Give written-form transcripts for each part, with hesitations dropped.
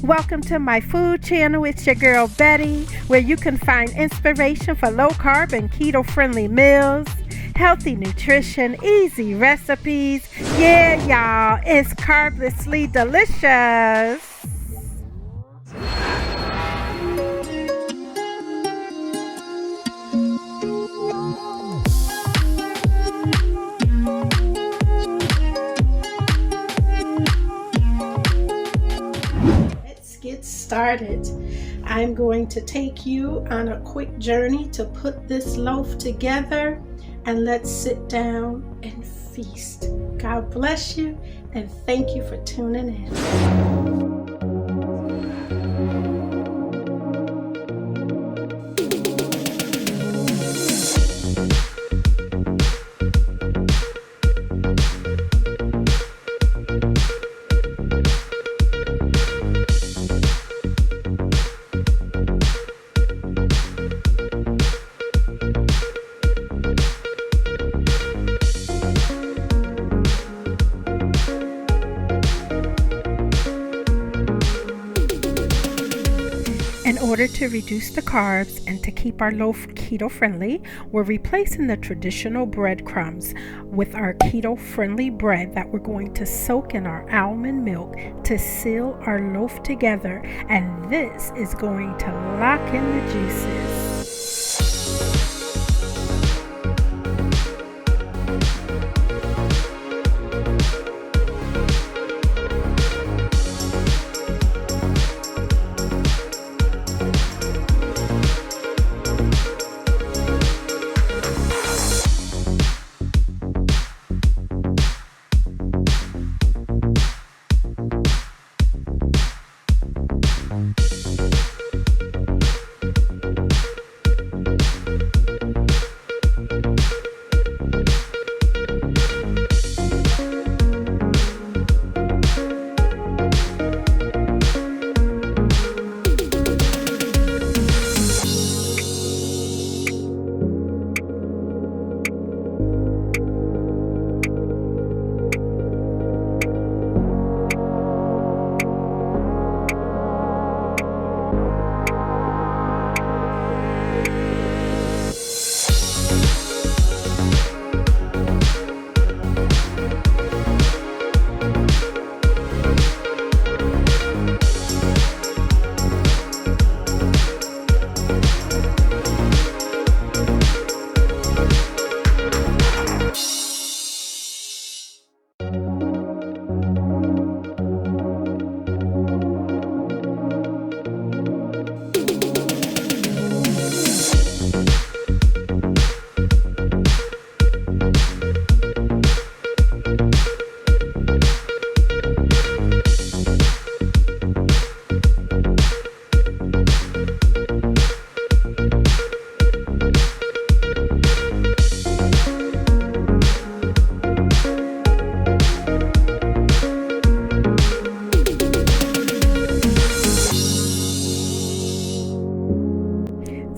Welcome to my food channel. It's your girl Betty, where you can find inspiration for low carb and keto friendly meals, healthy nutrition, easy recipes. Yeah, y'all, it's carblessly delicious. Get started. I'm going to take you on a quick journey to put this loaf together, and let's sit down and feast. God bless you, and thank you for tuning in. In order to reduce the carbs and to keep our loaf keto friendly, we're replacing the traditional breadcrumbs with our keto friendly bread that we're going to soak in our almond milk to seal our loaf together, and this is going to lock in the juices.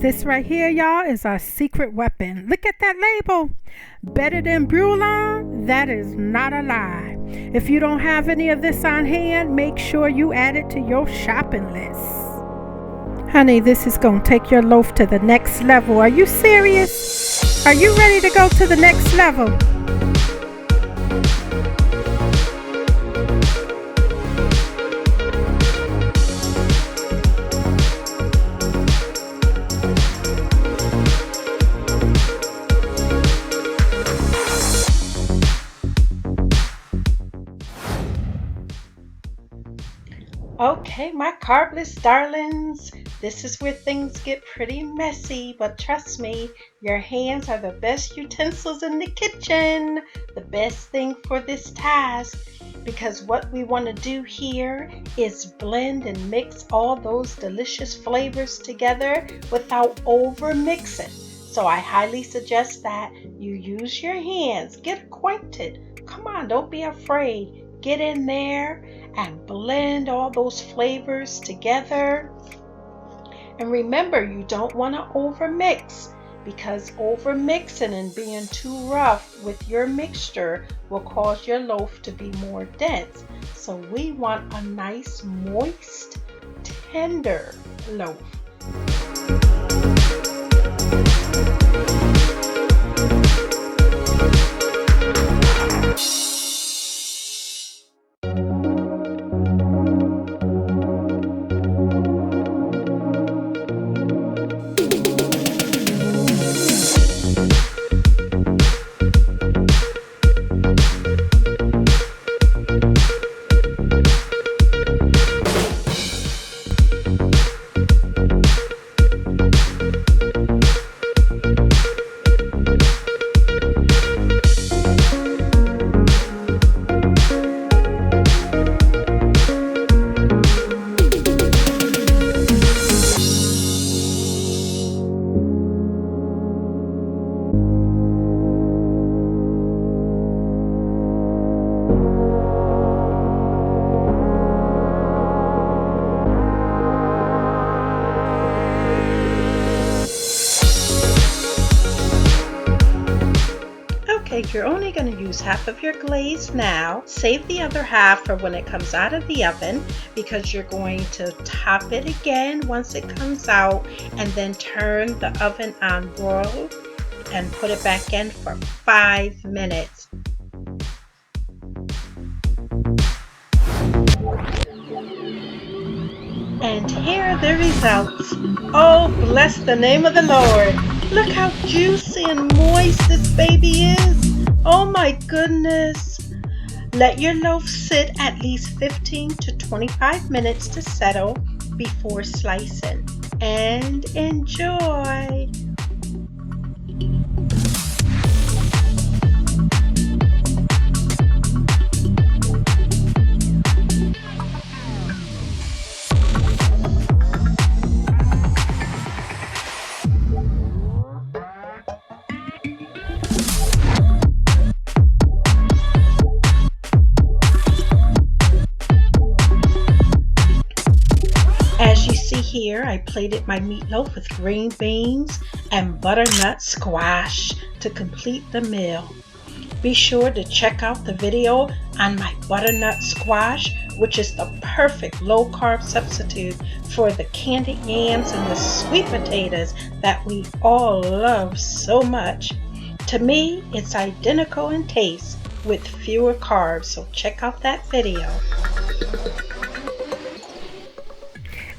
This right here, y'all, is our secret weapon. Look at that label. Better than bouillon? That is not a lie. If you don't have any of this on hand, make sure you add it to your shopping list. Honey, this is going to take your loaf to the next level. Are you serious? Are you ready to go to the next level? Okay, my carbless darlings, this is where things get pretty messy, but trust me, your hands are the best utensils in the kitchen, the best thing for this task, because what we want to do here is blend and mix all those delicious flavors together without over mixing. So I highly suggest that you use your hands, get acquainted. Come on, don't be afraid. Get in there and blend all those flavors together. And remember, you don't want to over mix. because over mixing and being too rough with your mixture will cause your loaf to be more dense. So we want a nice, moist, tender loaf. Okay, you're only going to use half of your glaze now. Save the other half for when it comes out of the oven, because you're going to top it again once it comes out and then turn the oven on roll and put it back in for 5 minutes. And here are the results. Oh, bless the name of the Lord. Look how juicy and moist this baby is. Oh my goodness. Let your loaf sit at least 15 to 25 minutes to settle before slicing. And enjoy. As you see here, I plated my meatloaf with green beans and butternut squash to complete the meal. Be sure to check out the video on my butternut squash, which is the perfect low-carb substitute for the candied yams and the sweet potatoes that we all love so much. To me, it's identical in taste with fewer carbs, so check out that video.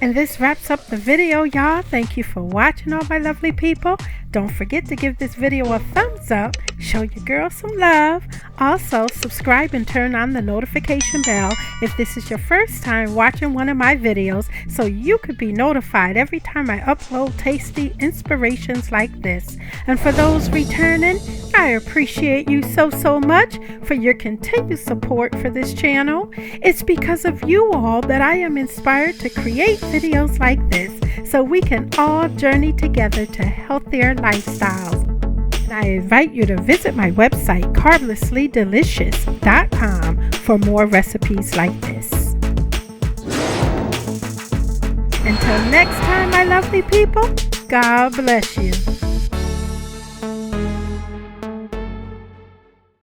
And this wraps up the video, y'all. Thank you for watching, all my lovely people. Don't forget to give this video a thumbs up. Show your girl some love. Also, subscribe and turn on the notification bell if this is your first time watching one of my videos, so you could be notified every time I upload tasty inspirations like this. And for those returning, I appreciate you so much for your continued support for this channel. It's because of you all that I am inspired to create videos like this, so we can all journey together to healthier lifestyles. And I invite you to visit my website, carblesslydelicious.com, for more recipes like this. Until next time, my lovely people, God bless you.